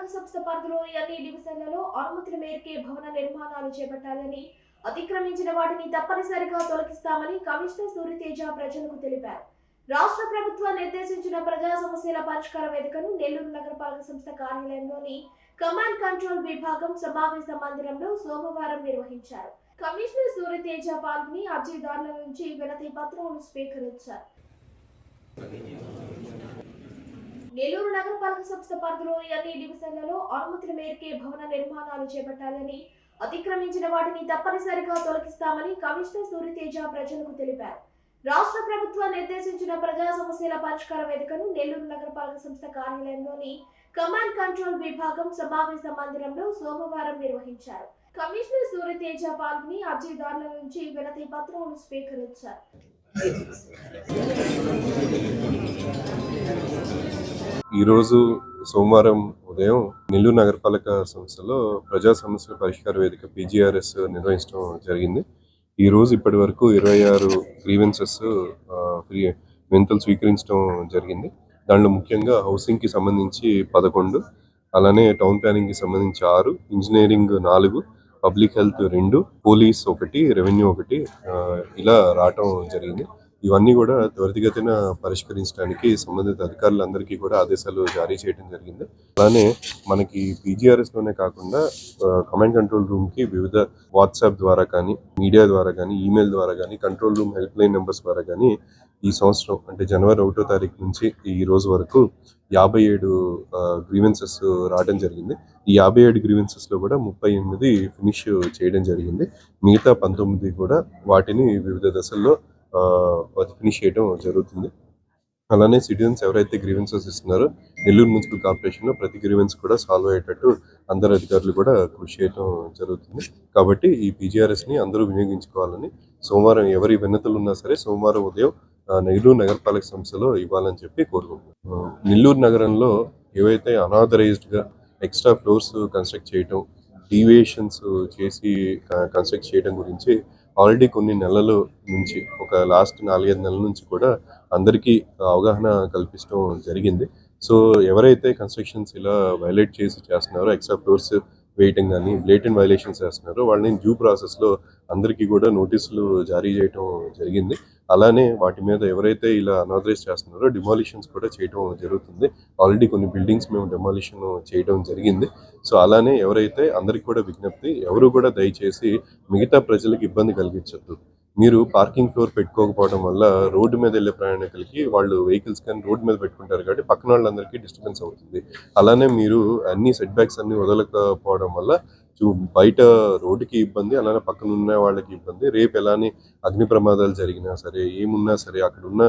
నగరపాలక సంస్థ పరిధిలోని అన్ని డివిజన్లలో అనుమతుల మేరకే భవన నిర్మాణాలు చేపట్టాలని, అతిక్రమించిన వాటిని తప్పనిసరిగా తొలగిస్తామని కమిషనర్ సూర్యతేజ ప్రజలకు తెలిపారు. రాష్ట్ర ప్రభుత్వం నిర్దేశించిన ప్రజా సమస్యల పరిష్కార వేదికను నెల్లూరు నగరపాలక సంస్థ కార్యాలయంలోని కమాండ్ కంట్రోల్ విభాగం సమావేశ మందిరంలో సోమవారం నిర్వహించారు. కమిషనర్ సూర్యతేజ పాల్గొని అర్జీదారుల నుంచి వినతి పత్రాలను స్వీకరించారు. నెల్లూరు నగరపాలక సంస్థ పరిధిలోని అన్ని డివిజన్లలో అనుమతుల మేరకే భవన నిర్మాణాలు చేపట్టాలని, అతిక్రమించిన వాటిని తప్పనిసరిగా తొలగిస్తామని కమిషనర్ సూర్యతేజ ప్రజలకు తెలిపారు. రాష్ట్ర ప్రభుత్వం నిర్దేశించిన ప్రజా సమస్యల పరిష్కార వేదికను నెల్లూరు నగరపాలక సంస్థ కార్యాలయంలోని కమాండ్ కంట్రోల్ విభాగం సమావేశ మందిరంలో సోమవారం నిర్వహించారు. కమిషనర్ సూర్యతేజ పాల్గొని అర్జీదారుల నుంచి వినతి పత్రాలను స్వీకరించారు. ఈరోజు సోమవారం ఉదయం నెల్లూరు నగరపాలక సంస్థలో ప్రజా సమస్యల పరిష్కార వేదిక PGRS నిర్వహించడం జరిగింది. ఈ రోజు ఇప్పటి వరకు 26 గ్రీవెన్సెస్ వినతులు స్వీకరించడం జరిగింది. దాంట్లో ముఖ్యంగా హౌసింగ్కి సంబంధించి 11, అలానే టౌన్ ప్లానింగ్కి సంబంధించి 6, engineering 4, public health 2, police 1, revenue 1 ఇలా రావటం జరిగింది. ఇవన్నీ కూడా త్వరితగతిన పరిష్కరించడానికి సంబంధిత అధికారులందరికీ కూడా ఆదేశాలు జారీ చేయడం జరిగింది. అలానే మనకి PGRSలోనే కాకుండా కమాండ్ కంట్రోల్ రూమ్కి వివిధ వాట్సాప్ ద్వారా కానీ, మీడియా ద్వారా కానీ, ఈమెయిల్ ద్వారా కానీ, control room help line numbers ద్వారా కానీ ఈ సంవత్సరం అంటే జనవరి 1వ తారీఖు నుంచి ఈ రోజు వరకు 57 గ్రీవెన్సెస్ రావడం జరిగింది. ఈ 57 గ్రీవెన్సెస్లో కూడా 38 ఫినిష్ చేయడం జరిగింది. మిగతా 19 కూడా వాటిని వివిధ దశల్లో ఫినిష్ చేయడం జరుగుతుంది. అలానే సిటిజన్స్ ఎవరైతే గ్రీవెన్సెస్ ఇస్తున్నారో నెల్లూరు మున్సిపల్ కార్పొరేషన్లో ప్రతి గ్రీవెన్స్ కూడా సాల్వ్ అయ్యేటట్టు అందరు అధికారులు కూడా కృషి చేయడం జరుగుతుంది. కాబట్టి ఈ PGRSని అందరూ వినియోగించుకోవాలని, సోమవారం ఎవరి వినతులు ఉన్నా సరే సోమవారం ఉదయం నెల్లూరు నగరపాలక సంస్థలో ఇవ్వాలని చెప్పి కోరుకుంటున్నాం. నెల్లూరు నగరంలో ఏవైతే అనాథరైజ్డ్గా ఎక్స్ట్రా ఫ్లోర్స్ కన్స్ట్రక్ట్ చేయటం, డీవియేషన్స్ చేసి కన్స్ట్రక్ట్ చేయడం గురించి ఆల్రెడీ కొన్ని నెలల నుంచి ఒక లాస్ట్ 4-5 నెలల నుంచి కూడా అందరికీ అవగాహన కల్పించడం జరిగింది. సో ఎవరైతే కన్స్ట్రక్షన్స్ ఇలా వైలేట్ చేసి చేస్తున్నారో, ఎక్స్ట్రా ఫ్లోర్స్ వేయటం కానీ బ్లేటెంట్ వైలేషన్స్ చేస్తున్నారో వాళ్ళని డ్యూ ప్రాసెస్లో అందరికీ కూడా నోటీసులు జారీ చేయడం జరిగింది. అలానే వాటి మీద ఎవరైతే ఇలా అనాథరైజ్ చేస్తున్నారో డిమాలిషన్స్ కూడా చేయడం జరుగుతుంది. ఆల్రెడీ కొన్ని బిల్డింగ్స్ మేము డిమాలిషన్ చేయడం జరిగింది. సో అలానే ఎవరైతే అందరికీ కూడా విజ్ఞప్తి, ఎవరు కూడా దయచేసి మిగతా ప్రజలకు ఇబ్బంది కలిగించద్దు. మీరు పార్కింగ్ ఫ్లోర్ పెట్టుకోకపోవడం వల్ల రోడ్డు మీద వెళ్ళే ప్రయాణికులకి వాళ్ళు వెహికల్స్ కానీ రోడ్డు మీద పెట్టుకుంటారు కాబట్టి పక్కన వాళ్ళందరికీ డిస్టర్బెన్స్ అవుతుంది. అలానే మీరు అన్ని సెట్ బ్యాక్స్ అన్ని వదలకపోవడం వల్ల బయట రోడ్డుకి ఇబ్బంది, అలానే పక్కన ఉన్న వాళ్ళకి ఇబ్బంది. రేపు ఎలాని అగ్ని ప్రమాదాలు జరిగినా సరే, ఏమున్నా సరే అక్కడ ఉన్న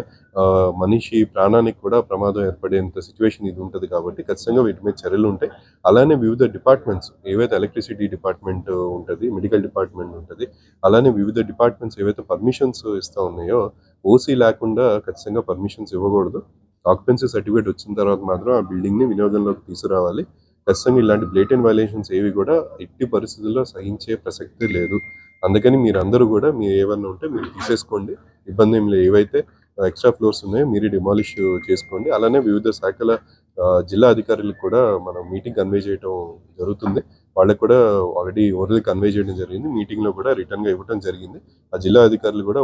మనిషి ప్రాణానికి కూడా ప్రమాదం ఏర్పడేంత సిచ్యువేషన్ ఇది ఉంటుంది. కాబట్టి ఖచ్చితంగా వీటి మీద చర్యలు ఉంటాయి. అలానే వివిధ డిపార్ట్మెంట్స్ ఏవైతే ఎలక్ట్రిసిటీ డిపార్ట్మెంట్ ఉంటుంది, మెడికల్ డిపార్ట్మెంట్ ఉంటుంది, అలానే వివిధ డిపార్ట్మెంట్స్ ఏవైతే పర్మిషన్స్ ఇస్తూ ఉన్నాయో OC లేకుండా ఖచ్చితంగా పర్మిషన్స్ ఇవ్వకూడదు. ఆక్యుపెన్సీ సర్టిఫికేట్ వచ్చిన తర్వాత మాత్రం ఆ బిల్డింగ్ని వినియోగంలోకి తీసుకురావాలి. ఖచ్చితంగా ఇలాంటి బ్లేటెంట్ వైలేషన్స్ ఏవి కూడా ఎట్టి పరిస్థితుల్లో సహించే ప్రసక్తి లేదు. అందుకని మీరు అందరూ కూడా మీరు ఏమన్నా ఉంటే మీరు తీసేసుకోండి, ఇబ్బంది ఏం లేదు. ఏవైతే ఎక్స్ట్రా ఫ్లోర్స్ ఉన్నాయో మీరు డిమాలిష్ చేసుకోండి. అలానే వివిధ శాఖల జిల్లా అధికారులకు కూడా మనం మీటింగ్ కన్వే చేయడం జరుగుతుంది. వాళ్ళకి కూడా ఆల్రెడీ ఓరల్ కన్వే చేయడం జరిగింది. మీటింగ్లో కూడా రిటర్న్గా ఇవ్వడం జరిగింది. ఆ జిల్లా అధికారులు కూడా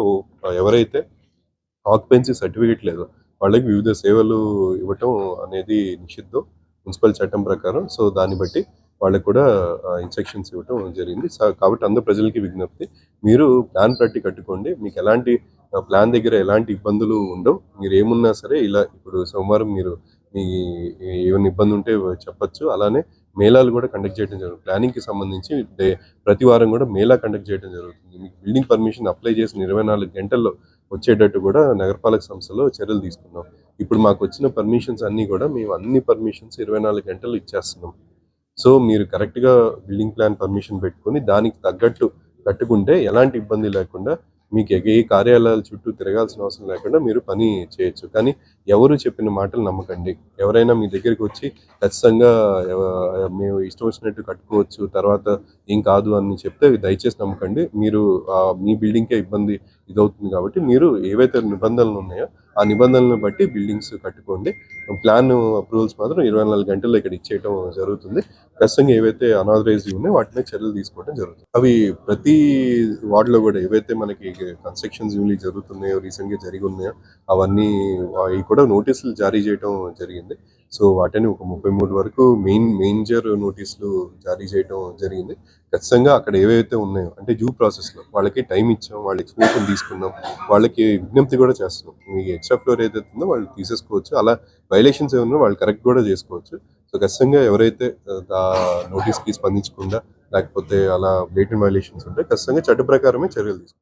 ఎవరైతే ఆక్యుపెన్సీ సర్టిఫికేట్ లేదో వాళ్ళకి వివిధ సేవలు ఇవ్వటం అనేది నిషిద్ధం మున్సిపల్ చట్టం ప్రకారం. సో దాన్ని బట్టి వాళ్ళకు కూడా ఇన్స్ట్రక్షన్స్ ఇవ్వటం జరిగింది. కాబట్టి అందరు ప్రజలకి విజ్ఞప్తి, మీరు ప్లాన్ ప్రతి కట్టుకోండి. మీకు ఎలాంటి ప్లాన్ దగ్గర ఎలాంటి ఇబ్బందులు ఉండవు. మీరు ఏమున్నా సరే ఇలా ఇప్పుడు సోమవారం మీరు మీ ఏమైనా ఇబ్బంది ఉంటే చెప్పచ్చు. అలానే మేళాలు కూడా కండక్ట్ చేయడం జరుగుతుంది. ప్లానింగ్కి సంబంధించి ప్రతి వారం కూడా మేళా కండక్ట్ చేయడం జరుగుతుంది. మీకు బిల్డింగ్ పర్మిషన్ అప్లై చేసిన 24 గంటల్లో వచ్చేటట్టు కూడా నగరపాలక సంస్థలో చర్యలు తీసుకున్నాం. ఇప్పుడు మాకు వచ్చిన పర్మిషన్స్ అన్నీ కూడా మేము అన్ని పర్మిషన్స్ 24 గంటలు ఇచ్చేస్తున్నాం. సో మీరు కరెక్ట్గా బిల్డింగ్ ప్లాన్ పర్మిషన్ పెట్టుకొని దానికి తగ్గట్టు కట్టుకుంటే ఎలాంటి ఇబ్బంది లేకుండా మీకు ఏ కార్యాలయాల చుట్టూ తిరగాల్సిన అవసరం లేకుండా మీరు పని చేయొచ్చు. కానీ ఎవరు చెప్పిన మాటలు నమ్మకండి. ఎవరైనా మీ దగ్గరికి వచ్చి ఖచ్చితంగా మేము ఇష్టం వచ్చినట్టు కట్టుకోవచ్చు, తర్వాత ఏం కాదు అని చెప్తే దయచేసి నమ్మకండి. మీరు మీ బిల్డింగ్‌కే ఇబ్బంది ఇదవుతుంది కాబట్టి మీరు ఏవైతే నిబంధనలు ఉన్నాయో ఆ నిబంధనలను బట్టి బిల్డింగ్స్ కట్టుకోండి. ప్లాన్ అప్రూవల్స్ మాత్రం 24 గంటల్లో ఇక్కడ ఇచ్చేయటం జరుగుతుంది. ఖచ్చితంగా ఏవైతే అనాథరైజ్డ్ ఉన్నాయో వాటి మీద చర్యలు తీసుకోవడం జరుగుతుంది. అవి ప్రతి వార్డులో కూడా ఏవైతే మనకి కన్స్ట్రక్షన్స్ యూనిట్లీ జరుగుతున్నాయో, రీసెంట్‌గా జరిగి ఉన్నాయో అవన్నీ అవి కూడా నోటీసులు జారీ చేయటం జరిగింది. సో వాటిని ఒక 33 వరకు మేజర్ నోటీసులు జారీ చేయటం జరిగింది. ఖచ్చితంగా అక్కడ ఏవైతే ఉన్నాయో అంటే డ్యూ ప్రాసెస్‌లో వాళ్ళకి టైం ఇచ్చాం, వాళ్ళ ఎక్స్‌ప్లనేషన్ తీసుకున్నాం, వాళ్ళకి విజ్ఞప్తి కూడా చేస్తున్నాం. మీ ఎక్స్ట్రా ఫ్లోర్ ఏదైతే ఉందో వాళ్ళు తీసేసుకోవచ్చు. అలా వైలేషన్స్ ఏమన్నా వాళ్ళు కరెక్ట్ కూడా చేసుకోవచ్చు. సో ఖచ్చితంగా ఎవరైతే నోటీస్‌కి స్పందించకుండా లేకపోతే అలా బ్లేటెంట్ వైలేషన్స్ ఉంటే ఖచ్చితంగా చట్ట ప్రకారమే చర్యలు తీసుకుంటాం.